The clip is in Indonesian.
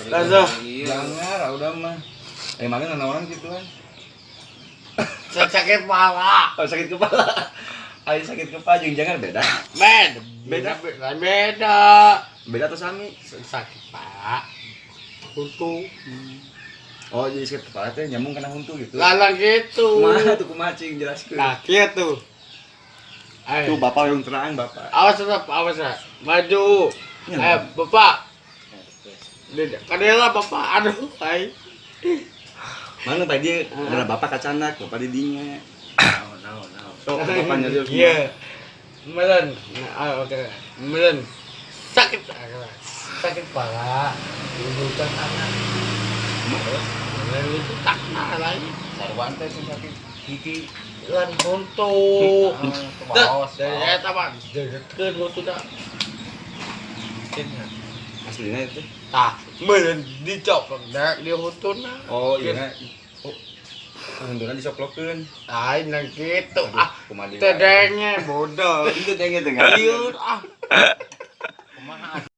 Jangan, udah mah. Emangnya orang gitu kan? Sakit kepala. Oh, sakit kepala. Ayo sakit kepala jeung jangan beda. Beda. Beda atau sami? Sakit kepala. Huntu. Oh, jadi sakit kepala teh nyambung kena huntu gitu. Lah gitu. Kumaha tuh kumaha cing jelaskeun. Nah, kieu tuh. Tuh bapak yang terang bapak. Awas. Maju. Bapak. Kadela bapak, aduh, hai. Mana tadi ada bapak kacanak, bapak didinya. No. Sok bapaknya dia. Iya. Meren. Oke. Meren. Sakit kepala. Bukan anak. Meren itu tak lagi. Sarwan teh sakit gigi. Lan honto. Saya tahu. Dekeun honto dah. Aslinya itu. Tah, meren dicopot dah dia hontona. Oh iya. Oh. Hunduna disoplokeun. Lain nang kitu. Kumaha Tedengnya bodoh. Itu teh gitu kan. Liur